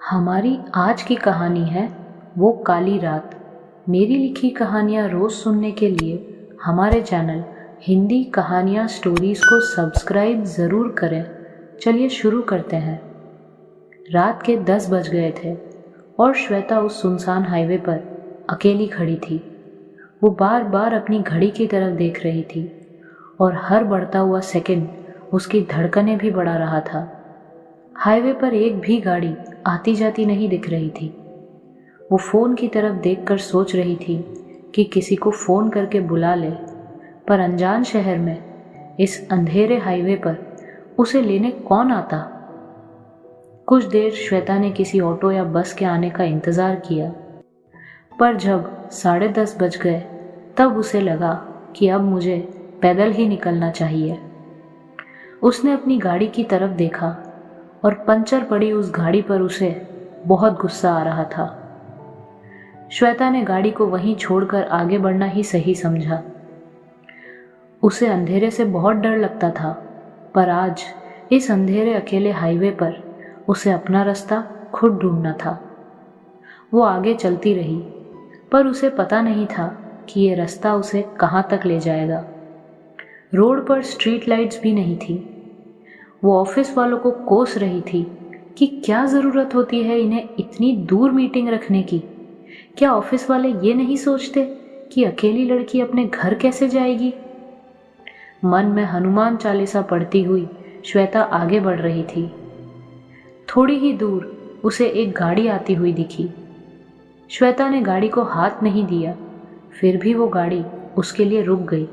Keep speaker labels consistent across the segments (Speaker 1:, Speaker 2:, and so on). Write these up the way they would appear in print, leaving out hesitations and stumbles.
Speaker 1: हमारी आज की कहानी है वो काली रात। मेरी लिखी कहानियाँ रोज़ सुनने के लिए हमारे चैनल हिंदी कहानियाँ स्टोरीज़ को सब्सक्राइब ज़रूर करें। चलिए शुरू करते हैं। रात के 10 बज गए थे और श्वेता उस सुनसान हाईवे पर अकेली खड़ी थी। वो बार बार अपनी घड़ी की तरफ देख रही थी और हर बढ़ता हुआ सेकंड उसकी धड़कनें भी बढ़ा रहा था। हाईवे पर एक भी गाड़ी आती जाती नहीं दिख रही थी। वो फ़ोन की तरफ देखकर सोच रही थी कि किसी को फ़ोन करके बुला ले, पर अनजान शहर में इस अंधेरे हाईवे पर उसे लेने कौन आता। कुछ देर श्वेता ने किसी ऑटो या बस के आने का इंतज़ार किया, पर जब 10:30 बज गए तब उसे लगा कि अब मुझे पैदल ही निकलना चाहिए। उसने अपनी गाड़ी की तरफ देखा और पंचर पड़ी उस गाड़ी पर उसे बहुत गुस्सा आ रहा था। श्वेता ने गाड़ी को वहीं छोड़कर आगे बढ़ना ही सही समझा। उसे अंधेरे से बहुत डर लगता था, पर आज इस अंधेरे अकेले हाईवे पर उसे अपना रास्ता खुद ढूंढना था। वो आगे चलती रही, पर उसे पता नहीं था कि ये रास्ता उसे कहाँ तक ले जाएगा। रोड पर स्ट्रीट लाइट्स भी नहीं थी। वो ऑफिस वालों को कोस रही थी कि क्या ज़रूरत होती है इन्हें इतनी दूर मीटिंग रखने की। क्या ऑफिस वाले ये नहीं सोचते कि अकेली लड़की अपने घर कैसे जाएगी। मन में हनुमान चालीसा पढ़ती हुई श्वेता आगे बढ़ रही थी। थोड़ी ही दूर उसे एक गाड़ी आती हुई दिखी। श्वेता ने गाड़ी को हाथ नहीं दिया, फिर भी वो गाड़ी उसके लिए रुक गई।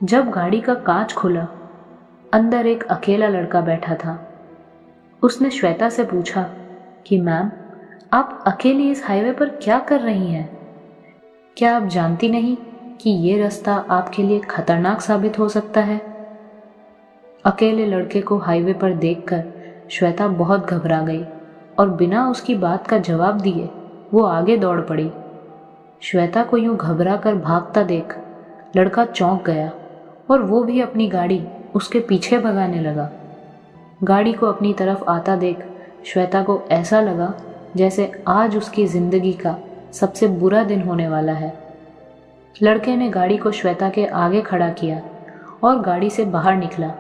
Speaker 1: जब गाड़ी का कांच खुला, अंदर एक अकेला लड़का बैठा था। उसने श्वेता से पूछा कि मैम, आप अकेली इस हाईवे पर क्या कर रही हैं? क्या आप जानती नहीं कि ये रास्ता आपके लिए खतरनाक साबित हो सकता है? अकेले लड़के को हाईवे पर देखकर श्वेता बहुत घबरा गई और बिना उसकी बात का जवाब दिए वो आगे दौड़ पड़ी। श्वेता को यूं घबरा कर भागता देख लड़का चौंक गया और वो भी अपनी गाड़ी उसके पीछे भगाने लगा। गाड़ी को अपनी तरफ आता देख श्वेता को ऐसा लगा जैसे आज उसकी ज़िंदगी का सबसे बुरा दिन होने वाला है। लड़के ने गाड़ी को श्वेता के आगे खड़ा किया और गाड़ी से बाहर निकला।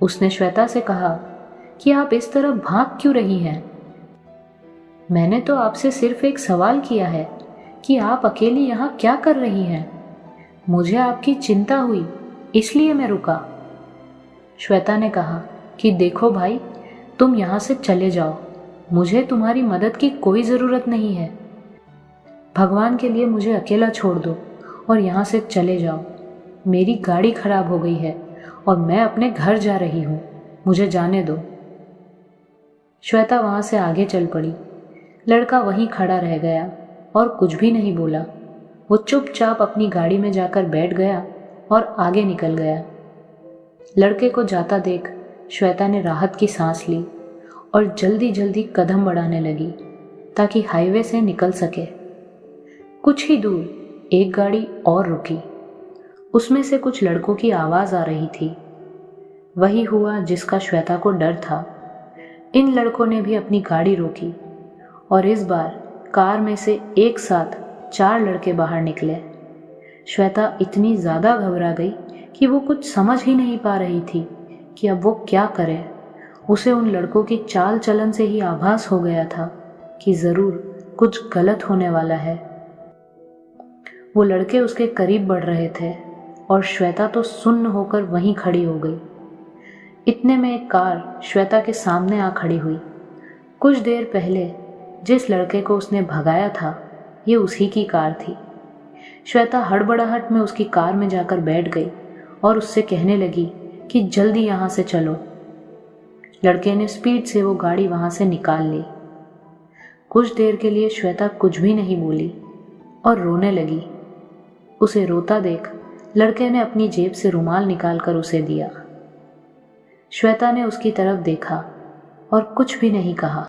Speaker 1: उसने श्वेता से कहा कि आप इस तरह भाग क्यों रही हैं? मैंने तो आपसे सिर्फ एक सवाल किया है कि आप अकेली यहाँ क्या कर रही हैं। मुझे आपकी चिंता हुई, इसलिए मैं रुका। श्वेता ने कहा कि देखो भाई, तुम यहाँ से चले जाओ, मुझे तुम्हारी मदद की कोई ज़रूरत नहीं है। भगवान के लिए मुझे अकेला छोड़ दो और यहाँ से चले जाओ। मेरी गाड़ी खराब हो गई है और मैं अपने घर जा रही हूँ, मुझे जाने दो। श्वेता वहाँ से आगे चल पड़ी। लड़का वहीं खड़ा रह गया और कुछ भी नहीं बोला। वो चुपचाप अपनी गाड़ी में जाकर बैठ गया और आगे निकल गया। लड़के को जाता देख श्वेता ने राहत की सांस ली और जल्दी जल्दी कदम बढ़ाने लगी ताकि हाईवे से निकल सके। कुछ ही दूर एक गाड़ी और रुकी। उसमें से कुछ लड़कों की आवाज़ आ रही थी। वही हुआ जिसका श्वेता को डर था। इन लड़कों ने भी अपनी गाड़ी रोकी और इस बार कार में से एक साथ 4 लड़के बाहर निकले। श्वेता इतनी ज़्यादा घबरा गई कि वो कुछ समझ ही नहीं पा रही थी कि अब वो क्या करे। उसे उन लड़कों की चाल चलन से ही आभास हो गया था कि ज़रूर कुछ गलत होने वाला है। वो लड़के उसके करीब बढ़ रहे थे और श्वेता तो सुन्न होकर वहीं खड़ी हो गई। इतने में एक कार श्वेता के सामने आ खड़ी हुई। कुछ देर पहले जिस लड़के को उसने भगाया था, ये उसी की कार थी। श्वेता हड़बड़ाहट में उसकी कार में जाकर बैठ गई और उससे कहने लगी कि जल्दी यहाँ से चलो। लड़के ने स्पीड से वो गाड़ी वहाँ से निकाल ली। कुछ देर के लिए श्वेता कुछ भी नहीं बोली और रोने लगी। उसे रोता देख लड़के ने अपनी जेब से रुमाल निकालकर उसे दिया। श्वेता ने उसकी तरफ देखा और कुछ भी नहीं कहा।